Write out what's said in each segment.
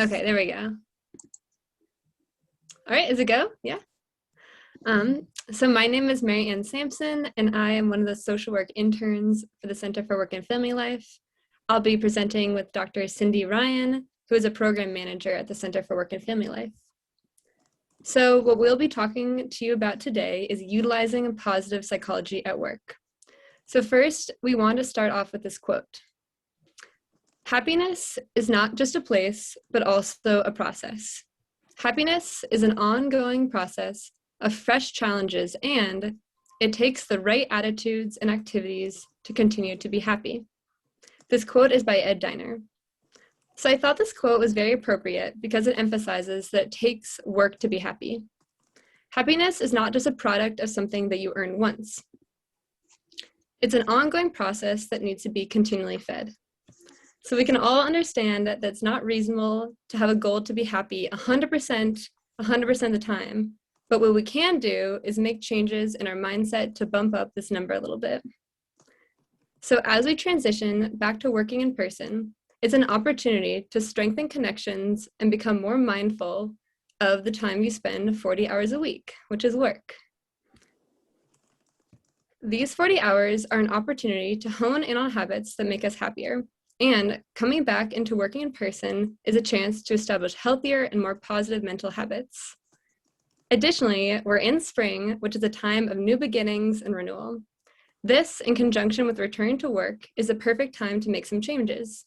Okay, there we go. All right, is it go? Yeah. So my name is Mary Ann Sampson, and I am one of the social work interns for the Center for Work and Family Life. I'll be presenting with Dr. Cindy Ryan, who is a program manager at the Center for Work and Family Life. So what we'll be talking to you about today is utilizing positive psychology at work. So first, we want to start off with this quote. Happiness is not just a place, but also a process. Happiness is an ongoing process of fresh challenges, and it takes the right attitudes and activities to continue to be happy. This quote is by Ed Diner. So I thought this quote was very appropriate because it emphasizes that it takes work to be happy. Happiness is not just a product of something that you earn once. It's an ongoing process that needs to be continually fed. So we can all understand that it's not reasonable to have a goal to be happy 100% of the time. But what we can do is make changes in our mindset to bump up this number a little bit. So as we transition back to working in person, it's an opportunity to strengthen connections and become more mindful of the time you spend 40 hours a week, which is work. These 40 hours are an opportunity to hone in on habits that make us happier. And coming back into working in person is a chance to establish healthier and more positive mental habits. Additionally, we're in spring, which is a time of new beginnings and renewal. This, in conjunction with returning to work, is the perfect time to make some changes.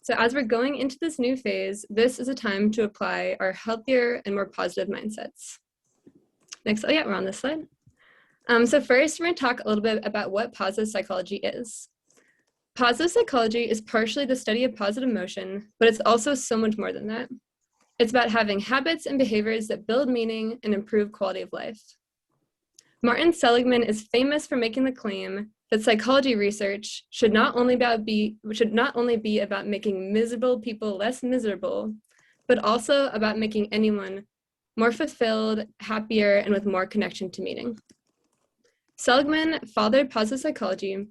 So as we're going into this new phase, this is a time to apply our healthier and more positive mindsets. Next, oh yeah, we're on this slide. So first, we're going to talk a little bit about what positive psychology is. Positive psychology is partially the study of positive emotion, but it's also so much more than that. It's about having habits and behaviors that build meaning and improve quality of life. Martin Seligman is famous for making the claim that psychology research should not only be about making miserable people less miserable, but also about making anyone more fulfilled, happier, and with more connection to meaning. Seligman fathered positive psychology,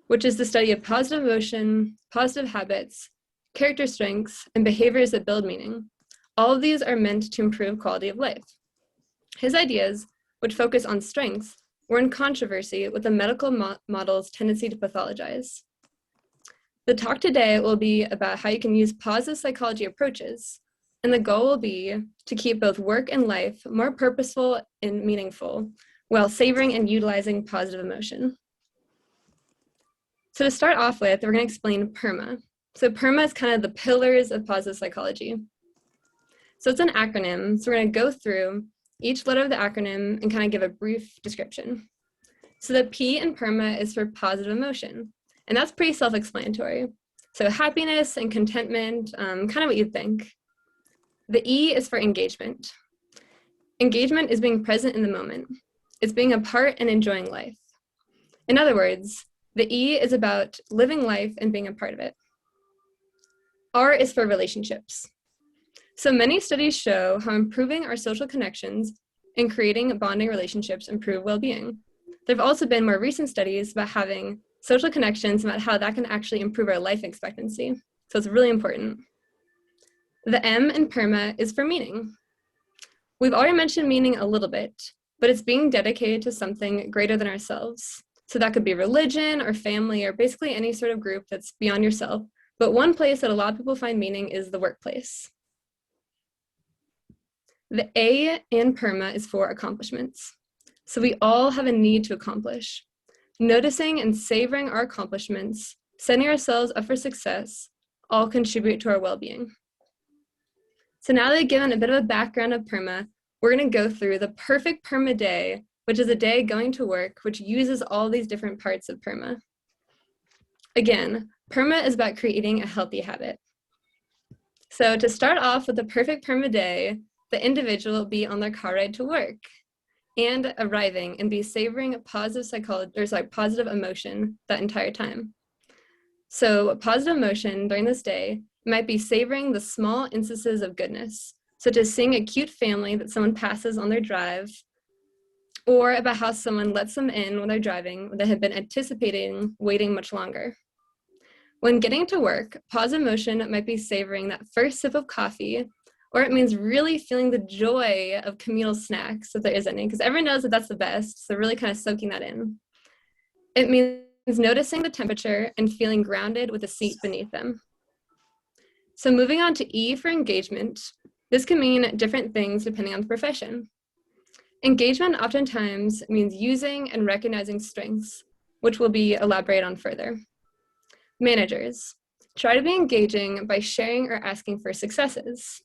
which is the study of positive emotion, positive habits, character strengths, and behaviors that build meaning. All of these are meant to improve quality of life. His ideas, which focus on strengths, were in controversy with the medical model's tendency to pathologize. The talk today will be about how you can use positive psychology approaches, and the goal will be to keep both work and life more purposeful and meaningful, while savoring and utilizing positive emotion. So to start off with, we're going to explain PERMA. So PERMA is kind of the pillars of positive psychology. So it's an acronym, so we're going to go through each letter of the acronym and kind of give a brief description. So the P in PERMA is for positive emotion, and that's pretty self-explanatory. So happiness and contentment, kind of what you'd think. The E is for engagement. Engagement is being present in the moment. It's being a part and enjoying life. In other words, the E is about living life and being a part of it. R is for relationships. So many studies show how improving our social connections and creating bonding relationships improve well-being. There have also been more recent studies about having social connections and about how that can actually improve our life expectancy. So it's really important. The M in PERMA is for meaning. We've already mentioned meaning a little bit, but it's being dedicated to something greater than ourselves. So that could be religion or family or basically any sort of group that's beyond yourself. But one place that a lot of people find meaning is the workplace. The A in PERMA is for accomplishments. So we all have a need to accomplish. Noticing and savoring our accomplishments, setting ourselves up for success, all contribute to our well-being. So now that I've given a bit of a background of PERMA, we're going to go through the perfect PERMA day, which is a day going to work, which uses all these different parts of PERMA. Again, PERMA is about creating a healthy habit. So to start off with the perfect PERMA day, the individual will be on their car ride to work and arriving and be savoring positive emotion that entire time. So positive emotion during this day might be savoring the small instances of goodness, such as seeing a cute family that someone passes on their drive, or about how someone lets them in when they're driving that have been anticipating waiting much longer. When getting to work, positive emotion might be savoring that first sip of coffee, or it means really feeling the joy of communal snacks, if there is any, because everyone knows that that's the best, so really kind of soaking that in. It means noticing the temperature and feeling grounded with a seat beneath them. So moving on to E for engagement, this can mean different things depending on the profession. Engagement oftentimes means using and recognizing strengths, which will be elaborated on further. Managers, try to be engaging by sharing or asking for successes.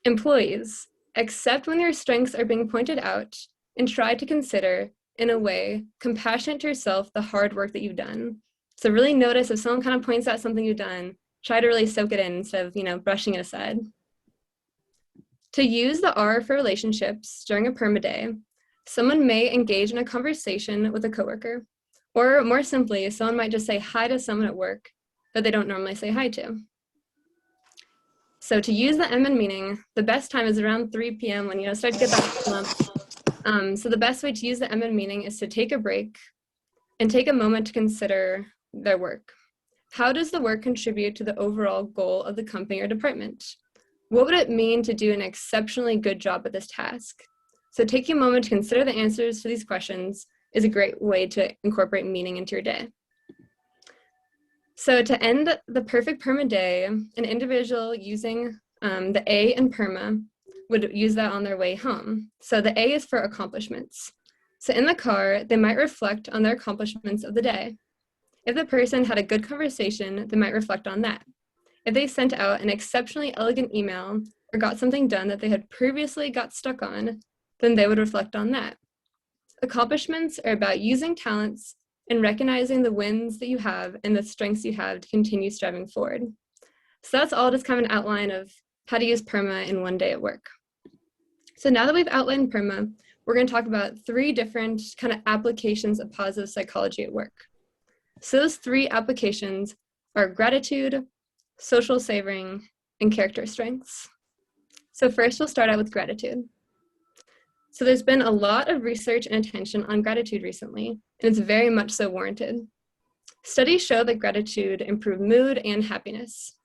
Employees, accept when your strengths are being pointed out and try to consider, in a way, compassionate to yourself the hard work that you've done. So really notice if someone kind of points out something you've done, try to really soak it in instead of, brushing it aside. To use the R for relationships during a PERMA day, someone may engage in a conversation with a coworker, or more simply, someone might just say hi to someone at work that they don't normally say hi to. So to use the M in meaning, the best time is around 3 p.m. when you start to get that slump. So the best way to use the M in meaning is to take a break and take a moment to consider their work. How does the work contribute to the overall goal of the company or department? What would it mean to do an exceptionally good job at this task? So taking a moment to consider the answers to these questions is a great way to incorporate meaning into your day. So to end the perfect PERMA day, an individual using the A in PERMA would use that on their way home. So the A is for accomplishments. So in the car, they might reflect on their accomplishments of the day. If the person had a good conversation, they might reflect on that. If they sent out an exceptionally elegant email or got something done that they had previously got stuck on, then they would reflect on that. Accomplishments are about using talents and recognizing the wins that you have and the strengths you have to continue striving forward. So that's all just kind of an outline of how to use PERMA in one day at work. So now that we've outlined PERMA, we're going to talk about 3 different kind of applications of positive psychology at work. So those 3 applications are gratitude, social savoring, and character strengths. So first, we'll start out with gratitude. So there's been a lot of research and attention on gratitude recently, and it's very much so warranted. Studies show that gratitude improves mood and happiness.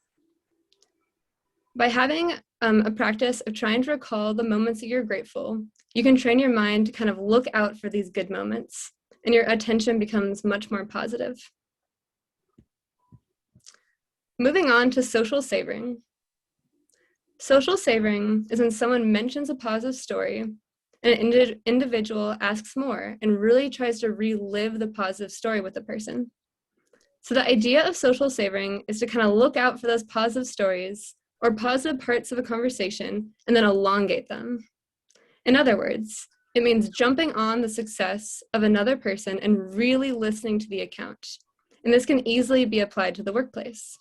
By having a practice of trying to recall the moments that you're grateful, you can train your mind to kind of look out for these good moments, and your attention becomes much more positive. Moving on to social savoring. Social savoring is when someone mentions a positive story and an individual asks more and really tries to relive the positive story with the person. So the idea of social savoring is to kind of look out for those positive stories or positive parts of a conversation and then elongate them. In other words, it means jumping on the success of another person and really listening to the account. And this can easily be applied to the workplace.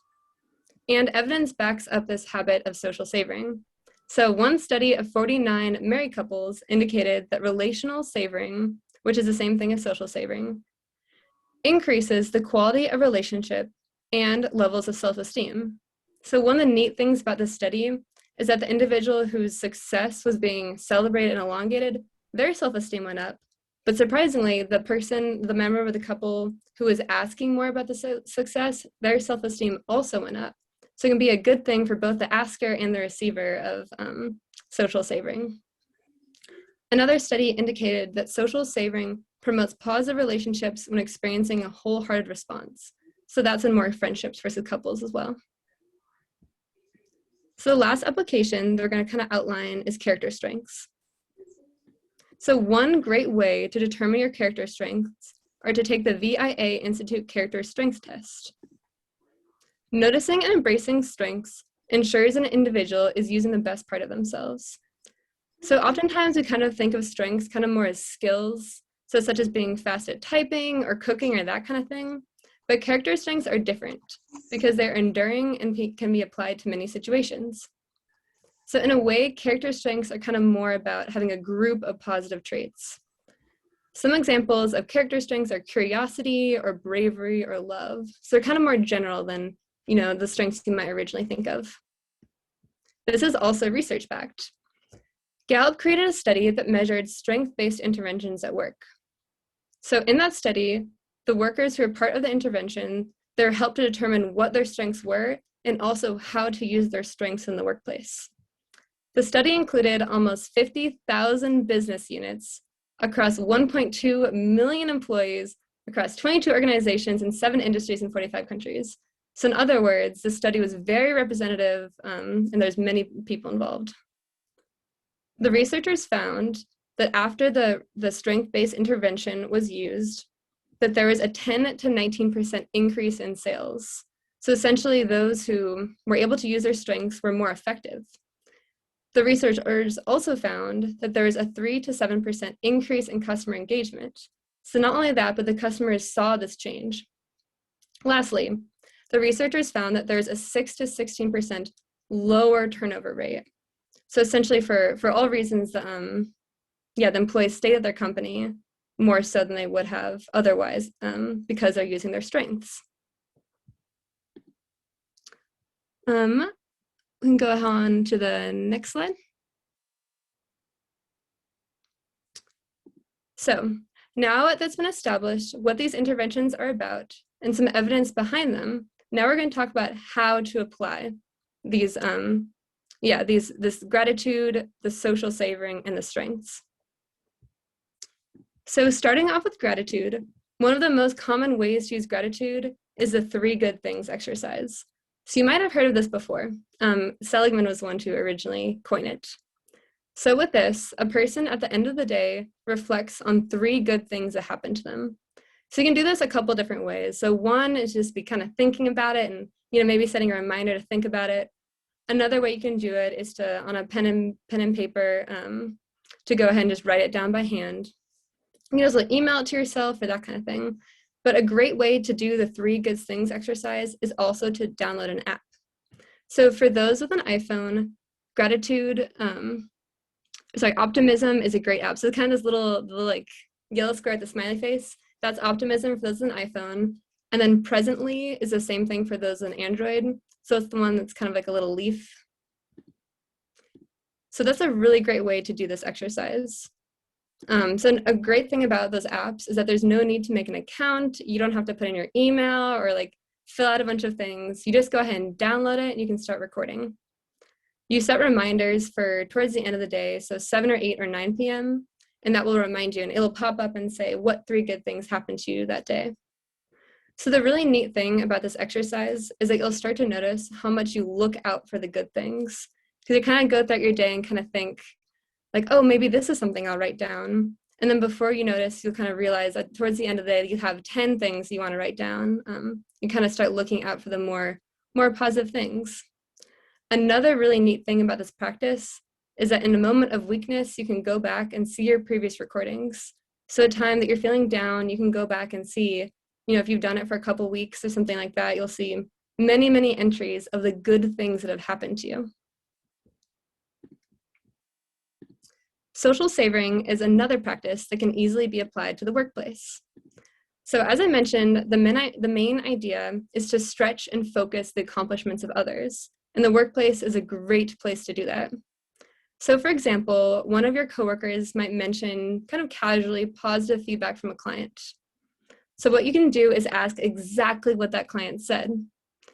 And evidence backs up this habit of social savoring. So one study of 49 married couples indicated that relational savoring, which is the same thing as social savoring, increases the quality of relationship and levels of self-esteem. So one of the neat things about this study is that the individual whose success was being celebrated and elongated, their self-esteem went up. But surprisingly, the member of the couple who was asking more about the success, their self-esteem also went up. So it can be a good thing for both the asker and the receiver of social savoring. Another study indicated that social savoring promotes positive relationships when experiencing a wholehearted response. So that's in more friendships versus couples as well. So the last application that we're going to kind of outline is character strengths. So one great way to determine your character strengths are to take the VIA Institute Character Strengths Test. Noticing and embracing strengths ensures an individual is using the best part of themselves. So oftentimes we kind of think of strengths kind of more as skills, so such as being fast at typing or cooking or that kind of thing. But character strengths are different because they're enduring and can be applied to many situations. So in a way, character strengths are kind of more about having a group of positive traits. Some examples of character strengths are curiosity or bravery or love. So they're kind of more general than, the strengths you might originally think of. This is also research-backed. Gallup created a study that measured strength-based interventions at work. So in that study, the workers who were part of the intervention They're helped to determine what their strengths were and also how to use their strengths in the workplace. The study included almost 50,000 business units across 1.2 million employees across 22 organizations in 7 industries in 45 countries. So in other words, the study was very representative and there's many people involved. The researchers found that after the strength-based intervention was used, that there was a 10 to 19% increase in sales. So essentially those who were able to use their strengths were more effective. The researchers also found that there was a 3 to 7% increase in customer engagement. So not only that, but the customers saw this change. Lastly, the researchers found that there's a 6 to 16% lower turnover rate. So essentially for all reasons, the employees stay at their company more so than they would have otherwise because they're using their strengths. We can go on to the next slide. So now that's been established what these interventions are about and some evidence behind them, now we're going to talk about how to apply these, this gratitude, the social savoring, and the strengths. So starting off with gratitude, one of the most common ways to use gratitude is the 3 good things exercise. So you might have heard of this before. Seligman was one to originally coin it. So with this, a person at the end of the day reflects on 3 good things that happened to them. So you can do this a couple different ways. So one is just be kind of thinking about it and maybe setting a reminder to think about it. Another way you can do it is to, on a pen and paper, to go ahead and just write it down by hand. You can also email it to yourself or that kind of thing. But a great way to do the 3 good things exercise is also to download an app. So for those with an iPhone, Optimism is a great app. So kind of this little like yellow square with the smiley face, that's Optimism for those with an iPhone. And then Presently is the same thing for those on Android. So it's the one that's kind of like a little leaf. So that's a really great way to do this exercise. So a great thing about those apps is that there's no need to make an account. You don't have to put in your email or like fill out a bunch of things. You just go ahead and download it and you can start recording. You set reminders for towards the end of the day, so 7 or 8 or 9 p.m., and that will remind you, and it'll pop up and say what 3 good things happened to you that day. So the really neat thing about this exercise is that you'll start to notice how much you look out for the good things, because you kind of go throughout your day and kind of think, like, oh, maybe this is something I'll write down. And then before you notice, you'll kind of realize that towards the end of the day, you have 10 things you want to write down. You kind of start looking out for the more positive things. Another really neat thing about this practice is that in a moment of weakness, you can go back and see your previous recordings. So a time that you're feeling down, you can go back and see, if you've done it for a couple weeks or something like that, you'll see many, many entries of the good things that have happened to you. Social savoring is another practice that can easily be applied to the workplace. So as I mentioned, the main idea is to stretch and focus the accomplishments of others, and the workplace is a great place to do that. So for example, one of your coworkers might mention kind of casually positive feedback from a client. So what you can do is ask exactly what that client said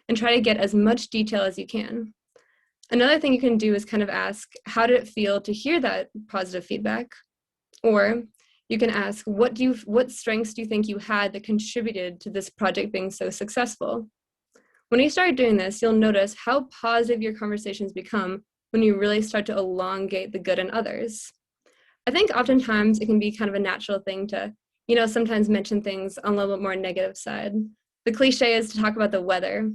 and try to get as much detail as you can. Another thing you can do is kind of ask, how did it feel to hear that positive feedback? Or you can ask, what strengths do you think you had that contributed to this project being so successful? When you start doing this, you'll notice how positive your conversations become when you really start to elongate the good in others. I think oftentimes it can be kind of a natural thing to, sometimes mention things on a little bit more negative side. The cliche is to talk about the weather.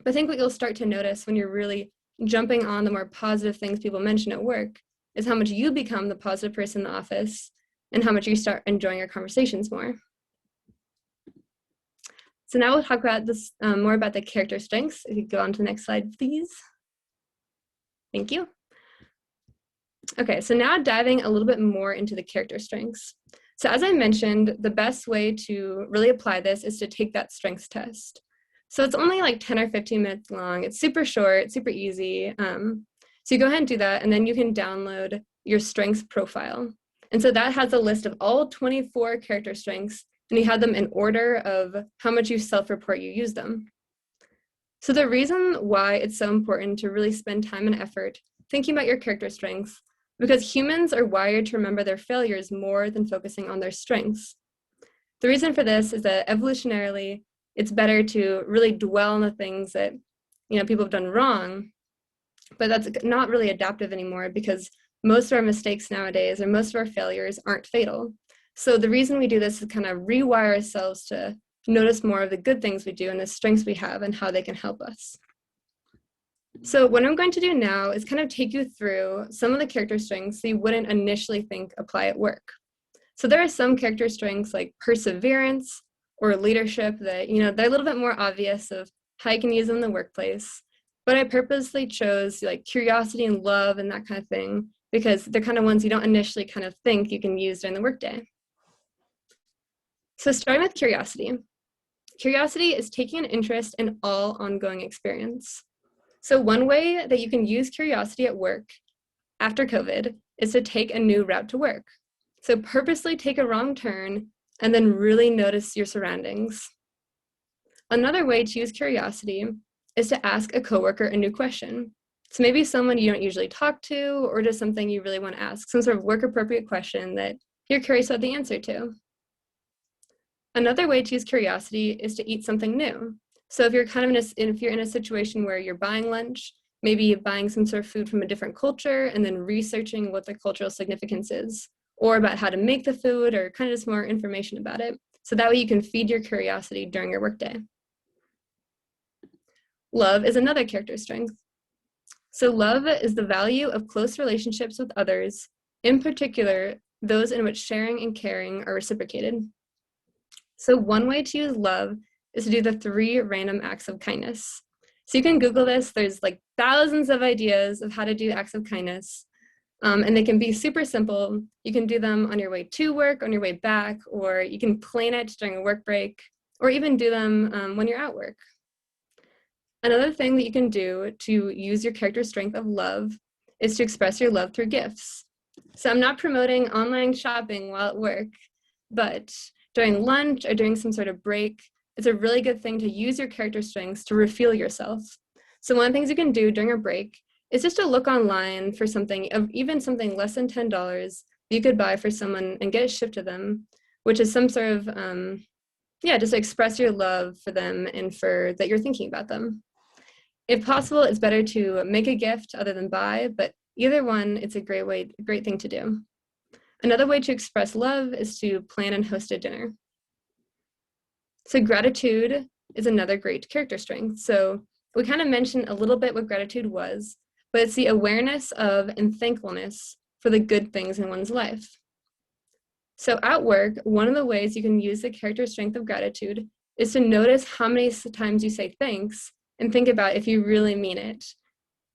But I think what you'll start to notice when you're really jumping on the more positive things people mention at work is how much you become the positive person in the office and how much you start enjoying your conversations more. So now we'll talk about this more about the character strengths. If you go on to the next slide, please. Thank you. Okay, so now diving a little bit more into the character strengths. So as I mentioned, the best way to really apply this is to take that strengths test. So it's only like 10 or 15 minutes long. It's super short, super easy. So you go ahead and do that, and then you can download your strengths profile. And so that has a list of all 24 character strengths and you had them in order of how much you self-report you use them. So the reason why it's so important to really spend time and effort thinking about your character strengths, because humans are wired to remember their failures more than focusing on their strengths. The reason for this is that evolutionarily, it's better to really dwell on the things that people have done wrong, but that's not really adaptive anymore because most of our mistakes nowadays or most of our failures aren't fatal. So the reason we do this is kind of rewire ourselves to notice more of the good things we do and the strengths we have and how they can help us. So what I'm going to do now is kind of take you through some of the character strengths that you wouldn't initially think apply at work. So there are some character strengths like perseverance or leadership that, they're a little bit more obvious of how you can use them in the workplace. But I purposely chose like curiosity and love and that kind of thing because they're kind of ones you don't initially kind of think you can use during the workday. So starting with curiosity. Curiosity is taking an interest in all ongoing experience. So one way that you can use curiosity at work after COVID is to take a new route to work. So purposely take a wrong turn and then really notice your surroundings. Another way to use curiosity is to ask a coworker a new question. So maybe someone you don't usually talk to or just something you really want to ask, some sort of work-appropriate question that you're curious about the answer to. Another way to use curiosity is to eat something new. So if you're if you're in a situation where you're buying lunch, maybe you're buying some sort of food from a different culture and then researching what the cultural significance is, or about how to make the food, or kind of just more information about it. So that way you can feed your curiosity during your workday. Love is another character strength. So love is the value of close relationships with others, in particular, those in which sharing and caring are reciprocated. So one way to use love is to do the 3 random acts of kindness. So you can Google this. There's like thousands of ideas of how to do acts of kindness. And they can be super simple. You can do them on your way to work, on your way back, or you can plan it during a work break, or even do them when you're at work. Another thing that you can do to use your character strength of love is to express your love through gifts. So I'm not promoting online shopping while at work, but during lunch or during some sort of break, it's a really good thing to use your character strengths to refuel yourself. So one of the things you can do during a break is just to look online for something, even something less than $10 you could buy for someone and get it shipped to them, which is some sort of, just express your love for them and for that you're thinking about them. If possible, it's better to make a gift other than buy, but either one, it's a great thing to do. Another way to express love is to plan and host a dinner. So gratitude is another great character strength. So we kind of mentioned a little bit what gratitude was, but it's the awareness of and thankfulness for the good things in one's life. So at work, one of the ways you can use the character strength of gratitude is to notice how many times you say thanks and think about if you really mean it.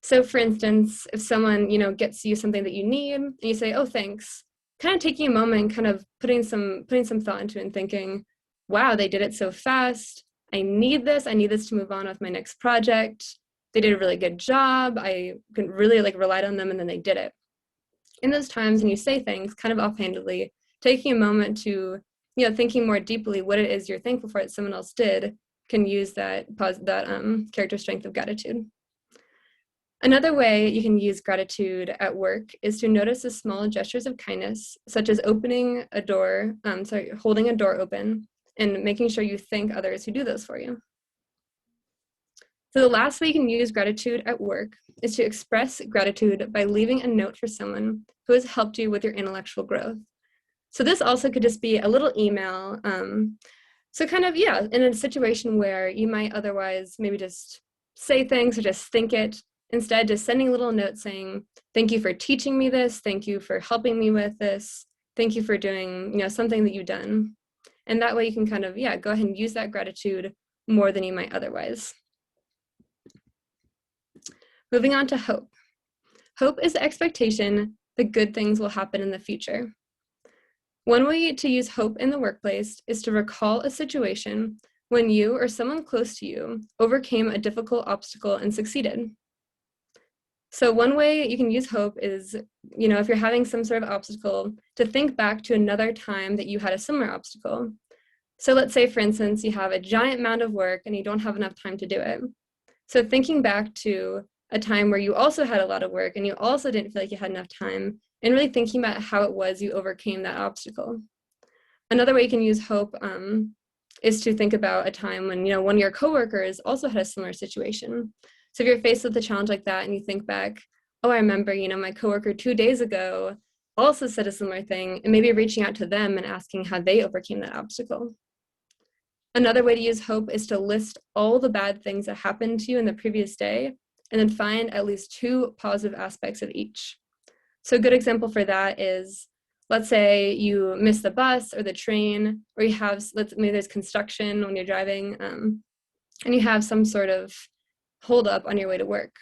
So for instance, if someone, gets you something that you need and you say, oh, thanks, kind of taking a moment and kind of putting some thought into it and thinking, wow, they did it so fast. I need this to move on with my next project. They did a really good job. I could really relied on them and then they did it. In those times when you say things kind of offhandedly, taking a moment to, thinking more deeply what it is you're thankful for that someone else did can use that character strength of gratitude. Another way you can use gratitude at work is to notice the small gestures of kindness, such as holding a door open and making sure you thank others who do those for you. So the last way you can use gratitude at work is to express gratitude by leaving a note for someone who has helped you with your intellectual growth. So this also could just be a little email. So kind of, in a situation where you might otherwise maybe just say things or just think it, instead just sending a little note saying, thank you for teaching me this, thank you for helping me with this, thank you for doing something that you've done. And that way you can kind of, go ahead and use that gratitude more than you might otherwise. Moving on to hope. Hope is the expectation that good things will happen in the future. One way to use hope in the workplace is to recall a situation when you or someone close to you overcame a difficult obstacle and succeeded. So one way you can use hope is, if you're having some sort of obstacle, to think back to another time that you had a similar obstacle. So let's say, for instance, you have a giant amount of work and you don't have enough time to do it. So thinking back to a time where you also had a lot of work and you also didn't feel like you had enough time, and really thinking about how it was you overcame that obstacle. Another way you can use hope is to think about a time when, one of your coworkers also had a similar situation. So if you're faced with a challenge like that and you think back, oh, I remember, my coworker 2 days ago also said a similar thing, and maybe reaching out to them and asking how they overcame that obstacle. Another way to use hope is to list all the bad things that happened to you in the previous day, and then find at least 2 positive aspects of each. So a good example for that is, let's say you miss the bus or the train, or you have, maybe there's construction when you're driving, and you have some sort of holdup on your way to work.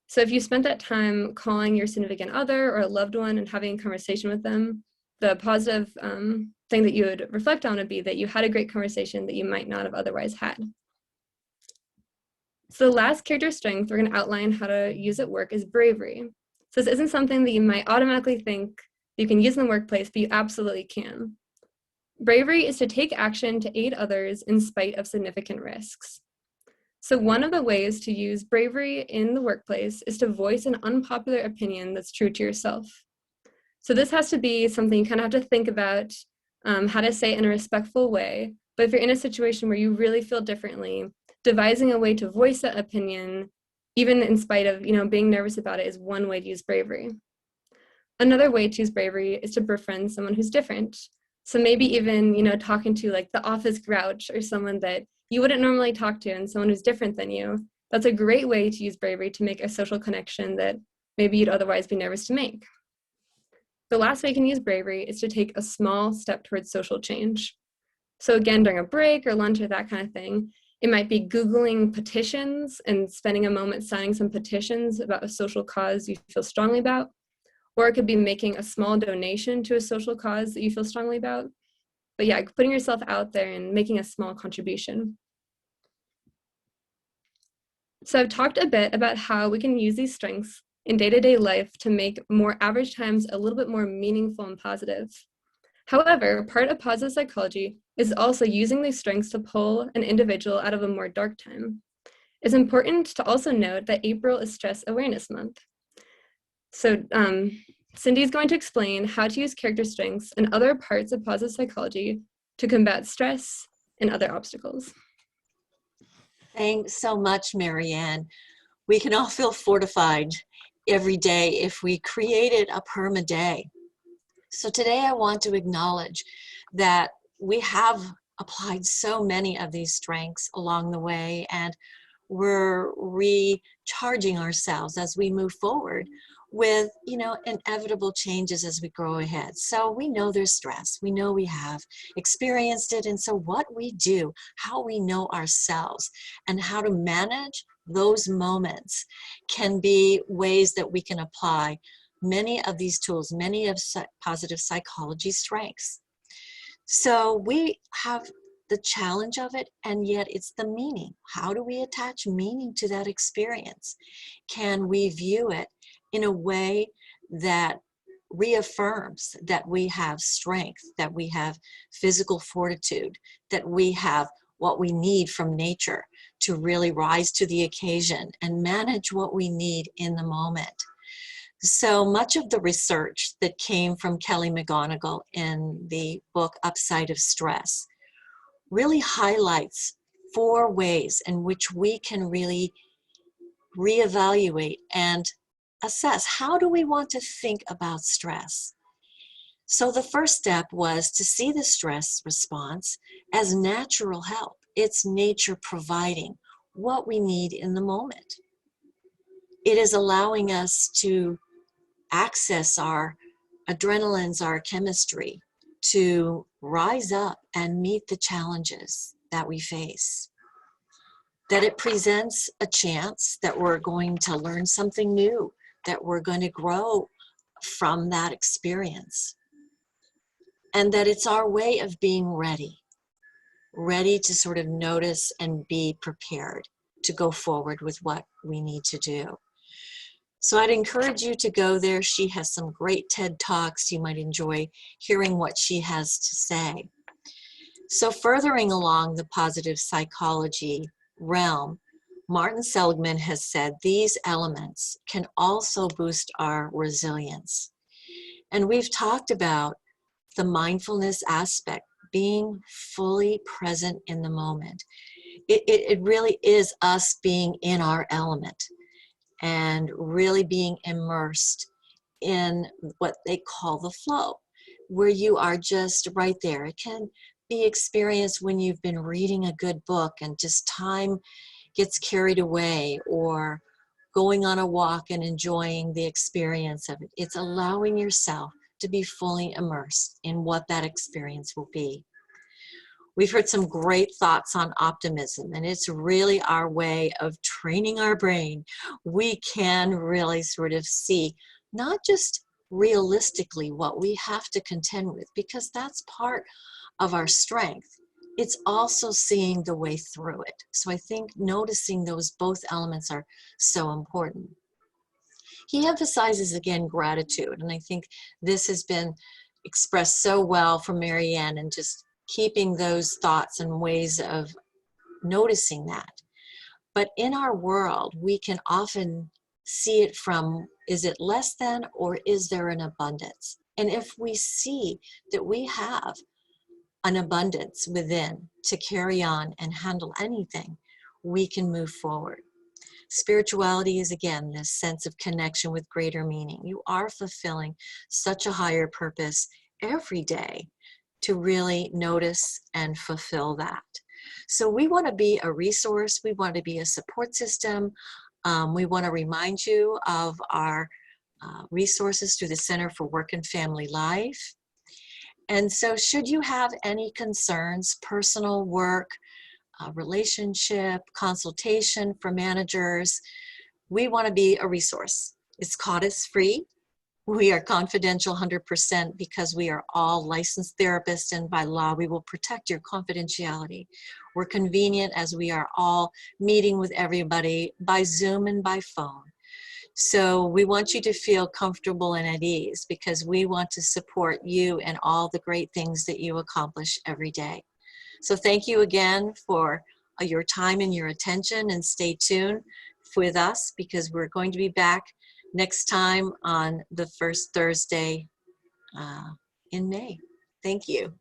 So if you spent that time calling your significant other or a loved one and having a conversation with them, the positive thing that you would reflect on would be that you had a great conversation that you might not have otherwise had. So the last character strength we're going to outline how to use at work is bravery. So this isn't something that you might automatically think you can use in the workplace, but you absolutely can. Bravery is to take action to aid others in spite of significant risks. So one of the ways to use bravery in the workplace is to voice an unpopular opinion that's true to yourself. So this has to be something you kind of have to think about how to say it in a respectful way. But if you're in a situation where you really feel differently, devising a way to voice that opinion, even in spite of being nervous about it, is one way to use bravery. Another way to use bravery is to befriend someone who's different. So maybe even talking to like the office grouch or someone that you wouldn't normally talk to, and someone who's different than you. That's a great way to use bravery to make a social connection that maybe you'd otherwise be nervous to make. The last way you can use bravery is to take a small step towards social change. So again, during a break or lunch or that kind of thing, it might be Googling petitions and spending a moment signing some petitions about a social cause you feel strongly about. Or it could be making a small donation to a social cause that you feel strongly about. But yeah, putting yourself out there and making a small contribution. So I've talked a bit about how we can use these strengths in day-to-day life to make more average times a little bit more meaningful and positive. However, part of positive psychology is also using these strengths to pull an individual out of a more dark time. It's important to also note that April is Stress Awareness Month. So Cindy's going to explain how to use character strengths and other parts of positive psychology to combat stress and other obstacles. Thanks so much, Marianne. We can all feel fortified every day if we created a PERMA day. So today I want to acknowledge that we have applied so many of these strengths along the way, and we're recharging ourselves as we move forward with inevitable changes as we grow ahead. So we know there's stress, we know we have experienced it, and so what we do, how we know ourselves and how to manage those moments can be ways that we can apply many of these tools, many of positive psychology strengths. So we have the challenge of it, and yet it's the meaning. How do we attach meaning to that experience? Can we view it in a way that reaffirms that we have strength, that we have physical fortitude, that we have what we need from nature to really rise to the occasion and manage what we need in the moment? So much of the research that came from Kelly McGonigal in the book Upside of Stress really highlights 4 ways in which we can really reevaluate and assess how do we want to think about stress. So the first step was to see the stress response as natural help. It's nature providing what we need in the moment. It is allowing us to access our adrenalines, our chemistry, to rise up and meet the challenges that we face. That it presents a chance that we're going to learn something new, that we're going to grow from that experience. And that it's our way of being ready to sort of notice and be prepared to go forward with what we need to do. So I'd encourage you to go there. She has some great TED Talks. You might enjoy hearing what she has to say. So furthering along the positive psychology realm, Martin Seligman has said these elements can also boost our resilience. And we've talked about the mindfulness aspect, being fully present in the moment. It really is us being in our element and really being immersed in what they call the flow, where you are just right there. It can be experienced when you've been reading a good book and just time gets carried away, or going on a walk and enjoying the experience of it. It's allowing yourself to be fully immersed in what that experience will be. We've heard some great thoughts on optimism, and it's really our way of training our brain. We can really sort of see not just realistically what we have to contend with, because that's part of our strength. It's also seeing the way through it. So I think noticing those both elements are so important. He emphasizes again gratitude, and I think this has been expressed so well from Marianne, and just keeping those thoughts and ways of noticing that. But in our world, we can often see it from, is it less than, or is there an abundance? And if we see that we have an abundance within to carry on and handle anything, we can move forward. Spirituality is, again, this sense of connection with greater meaning. You are fulfilling such a higher purpose every day to really notice and fulfill that. So we want to be a resource. We want to be a support system. We want to remind you of our resources through the Center for Work and Family Life. And so should you have any concerns, personal work, relationship, consultation for managers, we want to be a resource. It's cost free. We are confidential 100% because we are all licensed therapists, and by law we will protect your confidentiality. We're convenient as we are all meeting with everybody by Zoom and by phone. So we want you to feel comfortable and at ease, because we want to support you and all the great things that you accomplish every day. So thank you again for your time and your attention, and stay tuned with us, because we're going to be back next time on the first Thursday in May. Thank you.